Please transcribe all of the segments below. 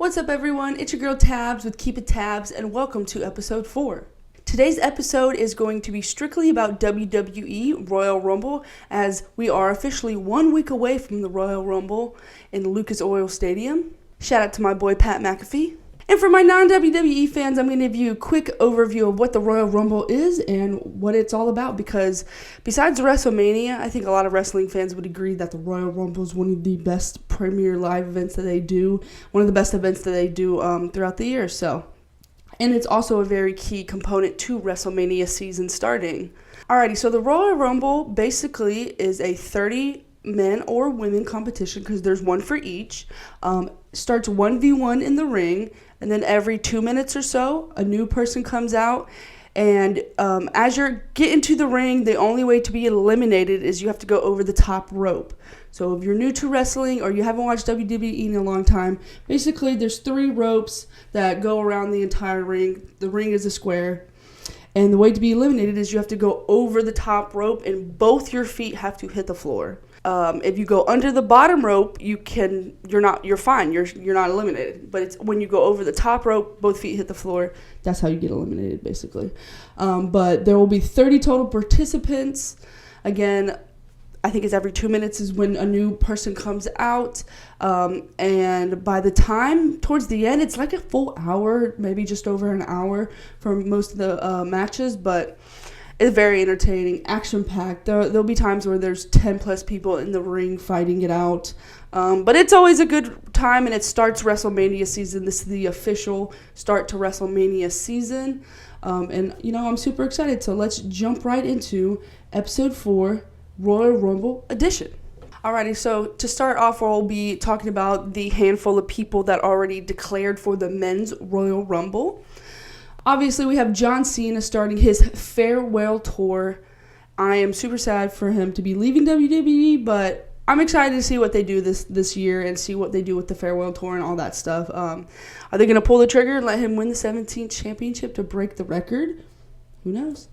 What's up, everyone? It's your girl Tabs with Keep It Tabs, and welcome to episode 4. Today's episode is going to be strictly about WWE Royal Rumble, as we are officially 1 week away from the Royal Rumble in Lucas Oil Stadium. Shout out to my boy Pat McAfee. And for my non-WWE fans, I'm going to give you a quick overview of what the Royal Rumble is and what it's all about, because besides WrestleMania, I think a lot of wrestling fans would agree that the Royal Rumble is one of the best premier live events that they do, one of the best events that they do throughout the year. And it's also a very key component to WrestleMania season starting. Alrighty, so the Royal Rumble basically is a 30 men or women competition, because there's one for each. Starts 1v1 in the ring, and then every 2 minutes or so, a new person comes out. And as you're getting to the ring, the only way to be eliminated is you have to go over the top rope. So if you're new to wrestling or you haven't watched WWE in a long time, basically there's 3 ropes that go around the entire ring. The ring is a square. And the way to be eliminated is you have to go over the top rope, and both your feet have to hit the floor. If you go under the bottom rope, you're fine. You're not eliminated. But it's when you go over the top rope, both feet hit the floor. That's how you get eliminated, basically. But there will be 30 total participants. Again, I think it's every 2 minutes is when a new person comes out. And by the time towards the end, it's like a full hour, maybe just over an hour for most of the matches. But it's very entertaining, action-packed. There'll be times where there's 10 plus people in the ring fighting it out. But it's always a good time, and it starts WrestleMania season. This is the official start to WrestleMania season. And I'm super excited. So let's jump right into episode 4, Royal Rumble edition. Alrighty, so to start off, we'll be talking about the handful of people that already declared for the men's Royal Rumble. Obviously, we have John Cena starting his farewell tour. I am super sad for him to be leaving WWE, but I'm excited to see what they do this year and see what they do with the farewell tour and all that stuff. Are they going to pull the trigger and let him win the 17th championship to break the record? Who knows?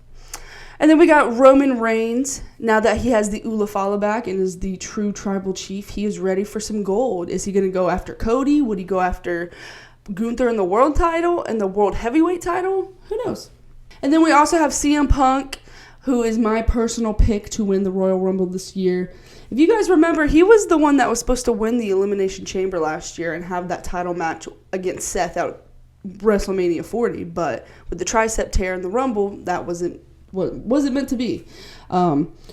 And then we got Roman Reigns. Now that he has the Ulafala back and is the true tribal chief, he is ready for some gold. Is he going to go after Cody? Would he go after Gunther in the world title and the world heavyweight title? Who knows? And then we also have CM Punk, who is my personal pick to win the Royal Rumble this year. If you guys remember, he was the one that was supposed to win the Elimination Chamber last year and have that title match against Seth at WrestleMania 40. But with the tricep tear in the Rumble, that wasn't meant to be.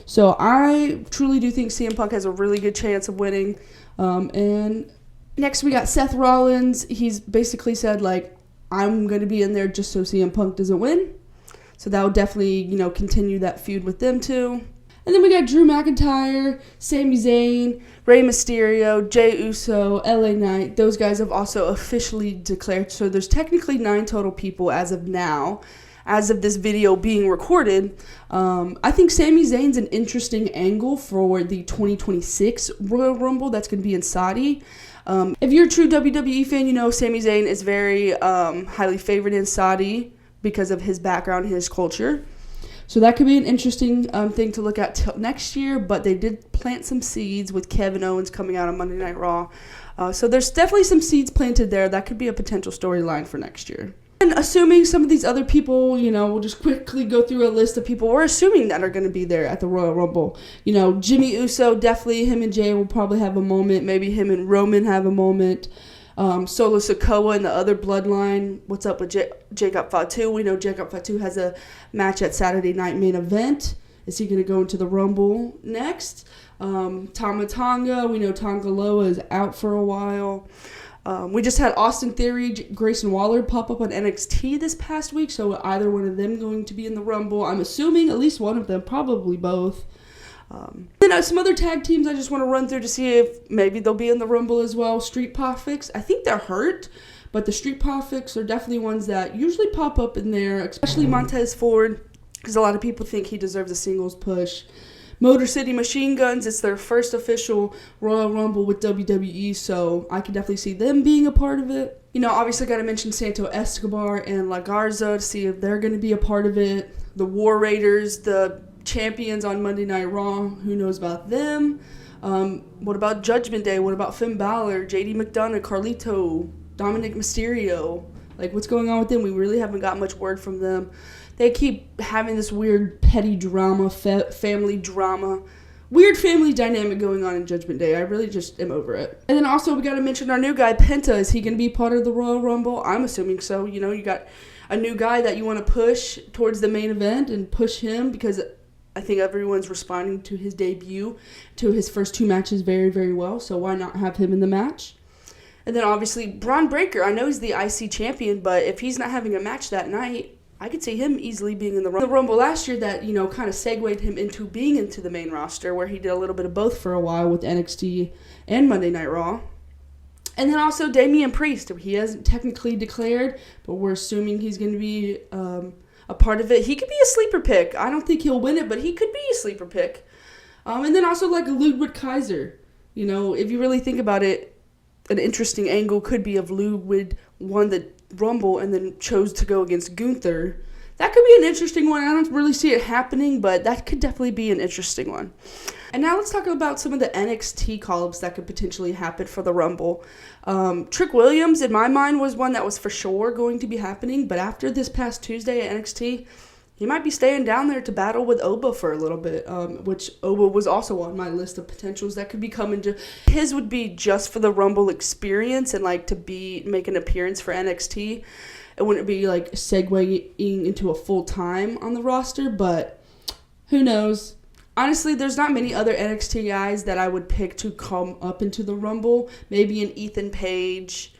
So I truly do think CM Punk has a really good chance of winning. And next, we got Seth Rollins. He's basically said, I'm going to be in there just so CM Punk doesn't win. So that will definitely, continue that feud with them too. And then we got Drew McIntyre, Sami Zayn, Rey Mysterio, Jey Uso, LA Knight. Those guys have also officially declared. So there's technically 9 total people as of now. As of this video being recorded, I think Sami Zayn's an interesting angle for the 2026 Royal Rumble that's going to be in Saudi. If you're a true WWE fan, Sami Zayn is very highly favored in Saudi because of his background and his culture. So that could be an interesting thing to look at till next year, but they did plant some seeds with Kevin Owens coming out on Monday Night Raw. So there's definitely some seeds planted there. That could be a potential storyline for next year. And assuming some of these other people, we'll just quickly go through a list of people we're assuming that are going to be there at the Royal Rumble. Jimmy Uso, definitely him and Jay will probably have a moment. Maybe him and Roman have a moment. Solo Sikoa and the other bloodline. What's up with Jacob Fatu? We know Jacob Fatu has a match at Saturday Night Main Event. Is he going to go into the Rumble next? Tama Tonga. We know Tonga Loa is out for a while. We just had Austin Theory, Grayson Waller pop up on NXT this past week, so either one of them going to be in the Rumble. I'm assuming at least one of them, probably both. Then some other tag teams I just want to run through to see if maybe they'll be in the Rumble as well. Street Profits, I think they're hurt, but the Street Profits are definitely ones that usually pop up in there, especially Montez Ford, because a lot of people think he deserves a singles push. Motor City Machine Guns, it's their first official Royal Rumble with WWE, so I can definitely see them being a part of it. Obviously got to mention Santo Escobar and La Garza to see if they're going to be a part of it. The War Raiders, the champions on Monday Night Raw, who knows about them? What about Judgment Day? What about Finn Balor, JD McDonough, Carlito? Dominic Mysterio. Like, what's going on with them? We really haven't got much word from them. They keep having this weird petty drama, family drama, weird family dynamic going on in Judgment Day. I really just am over it. And then also we got to mention our new guy, Penta. Is he going to be part of the Royal Rumble? I'm assuming so. You know, you got a new guy that you want to push towards the main event and push him because I think everyone's responding to his debut, to his first 2 matches very, very well. So why not have him in the match? And then obviously Braun Breaker. I know he's the IC champion, but if he's not having a match that night, I could see him easily being in the Rumble last year that, you know, kind of segued him into being into the main roster where he did a little bit of both for a while with NXT and Monday Night Raw. And then also Damian Priest. He hasn't technically declared, but we're assuming he's going to be a part of it. He could be a sleeper pick. I don't think he'll win it, but he could be a sleeper pick. And then also like Ludwig Kaiser. You know, if you really think about it, an interesting angle could be if Ludwig won the Rumble and then chose to go against Gunther. That could be an interesting one. I don't really see it happening, but that could definitely be an interesting one. And now let's talk about some of the NXT call-ups that could potentially happen for the Rumble. Trick Williams, in my mind, was one that was for sure going to be happening, but after this past Tuesday at NXT, he might be staying down there to battle with Oba for a little bit, which Oba was also on my list of potentials that could be coming to. His would be just for the Rumble experience and like to make an appearance for NXT. It wouldn't be like segueing into a full time on the roster, but who knows? Honestly, there's not many other NXT guys that I would pick to come up into the Rumble. Maybe an Ethan Page.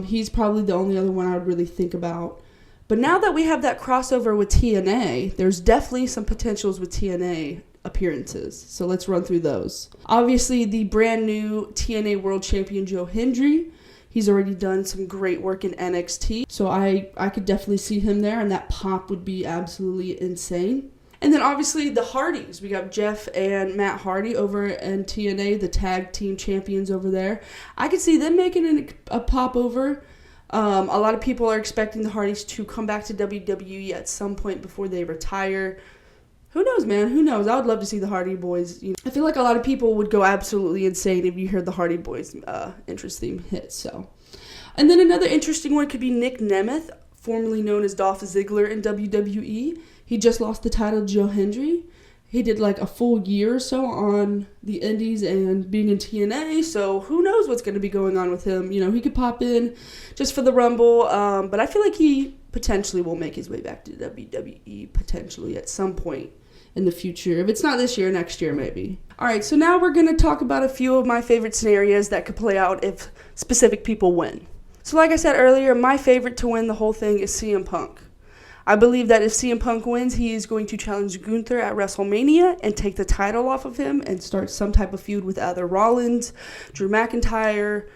He's probably the only other one I would really think about. But now that we have that crossover with TNA, there's definitely some potentials with TNA appearances. So let's run through those. Obviously, the brand new TNA World Champion Joe Hendry. He's already done some great work in NXT. So I could definitely see him there, and that pop would be absolutely insane. And then obviously the Hardys. We got Jeff and Matt Hardy over in TNA, the tag team champions over there. I could see them making a pop over. A lot of people are expecting the Hardys to come back to WWE at some point before they retire. Who knows, man? Who knows? I would love to see the Hardy Boys. You know, I feel like a lot of people would go absolutely insane if you heard the Hardy Boys entrance theme hit. So, and then another interesting one could be Nick Nemeth, formerly known as Dolph Ziggler in WWE. He just lost the title to Joe Hendry. He did like a full year or so on the Indies and being in TNA, so who knows what's going to be going on with him. You know, he could pop in just for the Rumble, but I feel like he potentially will make his way back to WWE potentially at some point in the future. If it's not this year, next year maybe. All right, so now we're going to talk about a few of my favorite scenarios that could play out if specific people win. So like I said earlier, my favorite to win the whole thing is CM Punk. I believe that if CM Punk wins, he is going to challenge Gunther at WrestleMania and take the title off of him and start some type of feud with either Rollins, Drew McIntyre,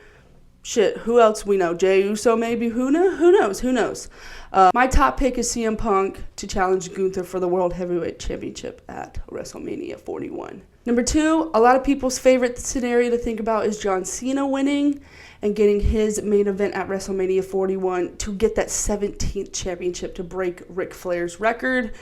who else we know? Jey Uso maybe? Who knows? My top pick is CM Punk to challenge Gunther for the World Heavyweight Championship at WrestleMania 41. Number 2, a lot of people's favorite scenario to think about is John Cena winning and getting his main event at WrestleMania 41 to get that 17th championship to break Ric Flair's record.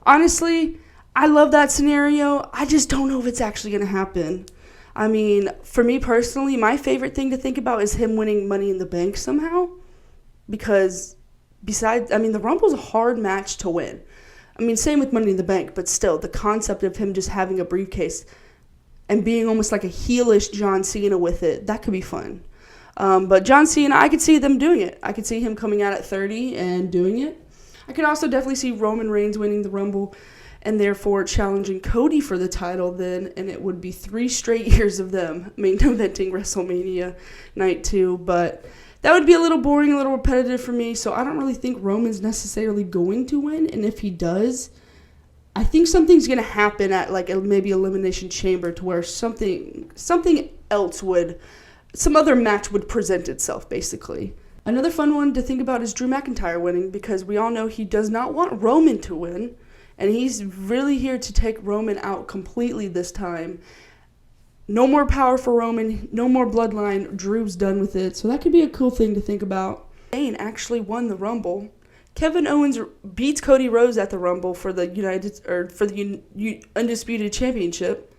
Honestly, I love that scenario. I just don't know if it's actually going to happen. I mean, for me personally, my favorite thing to think about is him winning Money in the Bank somehow. Because the Rumble's a hard match to win. I mean, same with Money in the Bank, but still, the concept of him just having a briefcase and being almost like a heelish John Cena with it, that could be fun. But John Cena, I could see them doing it. I could see him coming out at 30 and doing it. I could also definitely see Roman Reigns winning the Rumble and therefore challenging Cody for the title then, and it would be 3 straight years of them main eventing WrestleMania Night 2. But that would be a little boring, a little repetitive for me, so I don't really think Roman's necessarily going to win. And if he does, I think something's going to happen at like maybe Elimination Chamber to where something else some other match would present itself, basically. Another fun one to think about is Drew McIntyre winning, because we all know he does not want Roman to win, and he's really here to take Roman out completely this time. No more power for Roman, no more bloodline. Drew's done with it, so that could be a cool thing to think about. Zayn actually won the Rumble. Kevin Owens beats Cody Rhodes at the Rumble for the Undisputed Championship,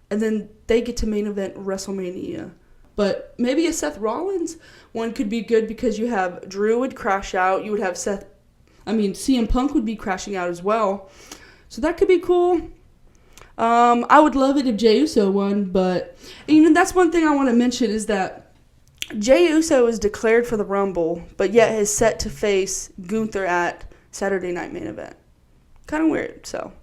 and then they get to main event WrestleMania But maybe a Seth Rollins one could be good because you have Drew would crash out. You would have CM Punk would be crashing out as well. So that could be cool. I would love it if Jey Uso won, but that's one thing I want to mention is that Jey Uso is declared for the Rumble, but yet is set to face Gunther at Saturday Night Main Event. Kind of weird, so.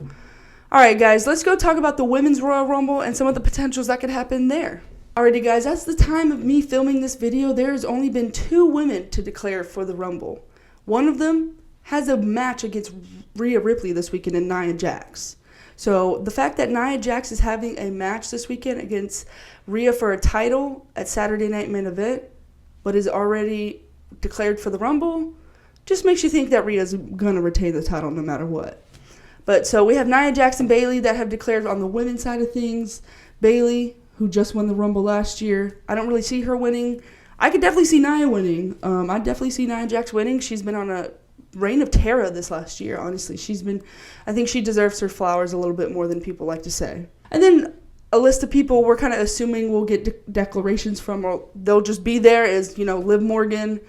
Alright guys, let's go talk about the Women's Royal Rumble and some of the potentials that could happen there. Alrighty guys, that's the time of me filming this video. There has only been 2 women to declare for the Rumble. One of them has a match against Rhea Ripley this weekend in Nia Jax. So the fact that Nia Jax is having a match this weekend against Rhea for a title at Saturday Night Main Event, but is already declared for the Rumble, just makes you think that Rhea's going to retain the title no matter what. But so we have Nia Jax and Bayley that have declared on the women's side of things. Bayley, who just won the Rumble last year, I don't really see her winning. I could definitely see Nia winning. I definitely see Nia Jax winning. She's been on a reign of terror this last year, honestly. I think she deserves her flowers a little bit more than people like to say. And then a list of people we're kind of assuming we'll get declarations from, or they'll just be there, is, Liv Morgan.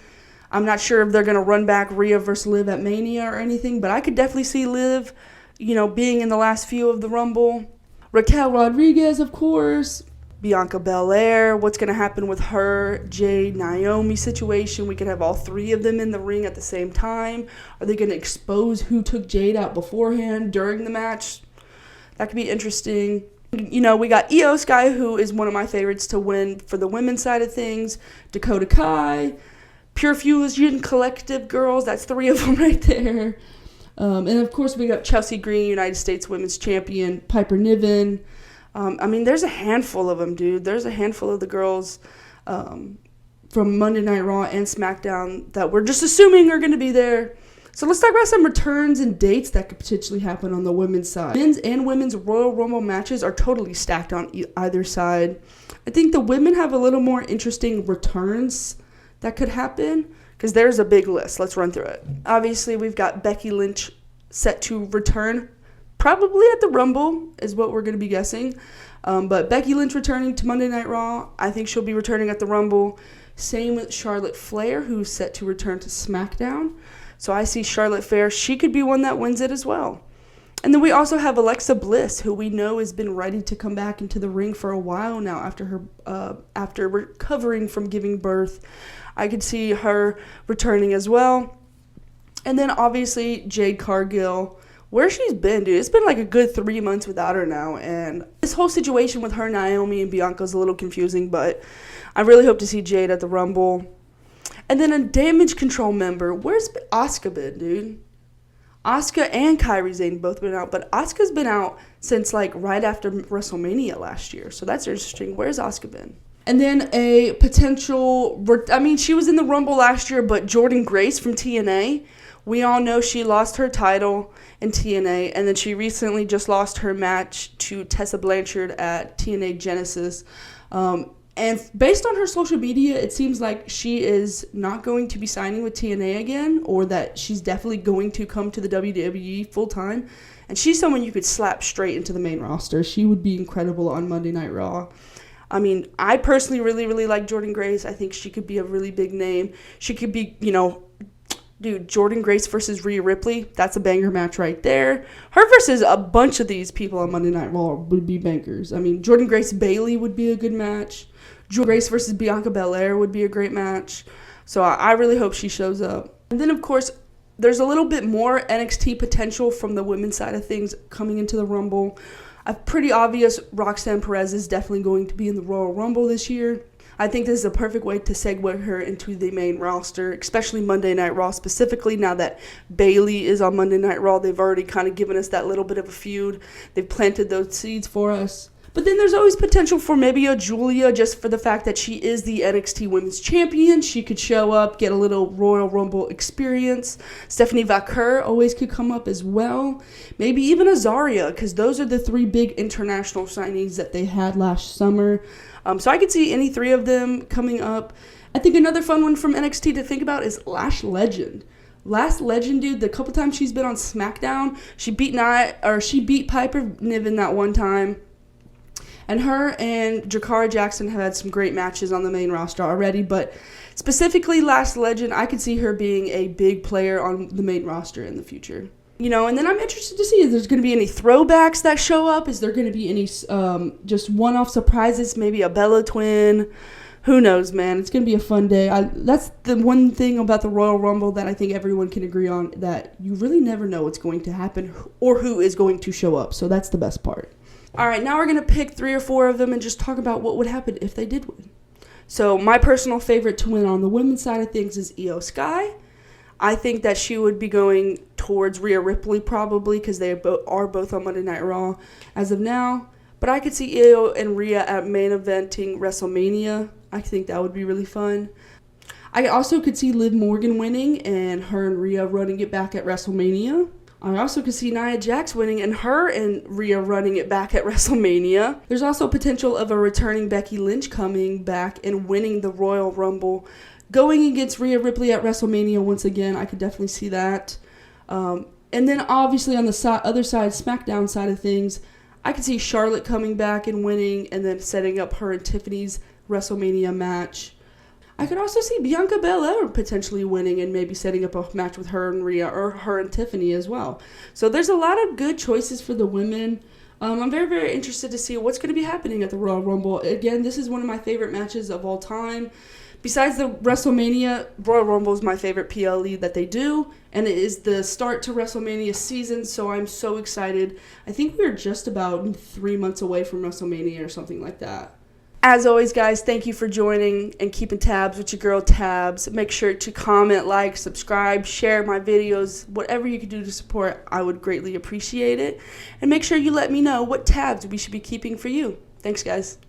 I'm not sure if they're going to run back Rhea versus Liv at Mania or anything, but I could definitely see Liv, being in the last few of the Rumble. Raquel Rodriguez, of course. Bianca Belair, what's going to happen with her, Jade, Naomi situation. We could have all 3 of them in the ring at the same time. Are they going to expose who took Jade out beforehand during the match? That could be interesting. We got Io Sky, who is one of my favorites to win for the women's side of things. Dakota Kai, Pure Fusion Collective girls. That's 3 of them right there. And of course, we got Chelsea Green, United States Women's Champion, Piper Niven. There's a handful of them, dude. There's a handful of the girls from Monday Night Raw and SmackDown that we're just assuming are going to be there. So let's talk about some returns and dates that could potentially happen on the women's side. Men's and women's Royal Rumble matches are totally stacked on either side. I think the women have a little more interesting returns that could happen because there's a big list. Let's run through it. Obviously, we've got Becky Lynch set to return probably at the Rumble is what we're going to be guessing. But Becky Lynch returning to Monday Night Raw. I think she'll be returning at the Rumble. Same with Charlotte Flair, who's set to return to SmackDown. So I see Charlotte Flair. She could be one that wins it as well. And then we also have Alexa Bliss, who we know has been ready to come back into the ring for a while now after recovering from giving birth. I could see her returning as well. And then obviously Jade Cargill. Where she's been, dude, it's been like a good 3 months without her now, and this whole situation with her, Naomi, and Bianca is a little confusing, but I really hope to see Jade at the Rumble. And then a Damage Control member. Where's Asuka been, dude? Asuka and Kairi Sane both been out, but Asuka's been out since like right after WrestleMania last year, so that's interesting. Where's Asuka been? And then a potential, she was in the Rumble last year, but Jordynne Grace from TNA. We all know she lost her title in TNA, and then she recently just lost her match to Tessa Blanchard at TNA Genesis. And based on her social media, it seems like she is not going to be signing with TNA again, or that she's definitely going to come to the WWE full-time. And she's someone you could slap straight into the main roster. She would be incredible on Monday Night Raw. I personally really, really like Jordynne Grace. I think she could be a really big name. She could be, dude, Jordynne Grace versus Rhea Ripley, that's a banger match right there. Her versus a bunch of these people on Monday Night Raw would be bangers. Jordynne Grace Bayley would be a good match. Jordynne Grace versus Bianca Belair would be a great match. So I really hope she shows up. And then, of course, there's a little bit more NXT potential from the women's side of things coming into the Rumble. Pretty obvious, Roxanne Perez is definitely going to be in the Royal Rumble this year. I think this is a perfect way to segue her into the main roster, especially Monday Night Raw specifically. Now that Bayley is on Monday Night Raw, they've already kind of given us that little bit of a feud. They've planted those seeds for us. But then there's always potential for maybe a Julia, just for the fact that she is the NXT Women's Champion. She could show up, get a little Royal Rumble experience. Stephanie Vaquer always could come up as well. Maybe even Azaria, because those are the 3 big international signings that they had last summer. So I could see any 3 of them coming up. I think another fun one from NXT to think about is Lash Legend. Lash Legend, dude, the couple times she's been on SmackDown, she beat Piper Niven that one time. And her and Jakara Jackson have had some great matches on the main roster already, but specifically Last Legend, I could see her being a big player on the main roster in the future. And then I'm interested to see if there's going to be any throwbacks that show up. Is there going to be any just one-off surprises, maybe a Bella twin? Who knows, man? It's going to be a fun day. That's the one thing about the Royal Rumble that I think everyone can agree on, that you really never know what's going to happen or who is going to show up. So that's the best part. All right, now we're going to pick 3 or 4 of them and just talk about what would happen if they did win. So my personal favorite to win on the women's side of things is Io Sky. I think that she would be going towards Rhea Ripley probably, because they are both on Monday Night Raw as of now. But I could see Io and Rhea at main eventing WrestleMania. I think that would be really fun. I also could see Liv Morgan winning and her and Rhea running it back at WrestleMania. I also could see Nia Jax winning and her and Rhea running it back at WrestleMania. There's also potential of a returning Becky Lynch coming back and winning the Royal Rumble, going against Rhea Ripley at WrestleMania once again. I could definitely see that. And then obviously on the other side, SmackDown side of things, I could see Charlotte coming back and winning and then setting up her and Tiffany's WrestleMania match. I could also see Bianca Belair potentially winning and maybe setting up a match with her and Rhea, or her and Tiffany as well. So there's a lot of good choices for the women. I'm very, very interested to see what's going to be happening at the Royal Rumble. Again, this is one of my favorite matches of all time. Besides the WrestleMania, Royal Rumble is my favorite PLE that they do, and it is the start to WrestleMania season, so I'm so excited. I think we're just about 3 months away from WrestleMania or something like that. As always, guys, thank you for joining and keeping tabs with your girl Tabs. Make sure to comment, like, subscribe, share my videos. Whatever you can do to support, I would greatly appreciate it. And make sure you let me know what tabs we should be keeping for you. Thanks, guys.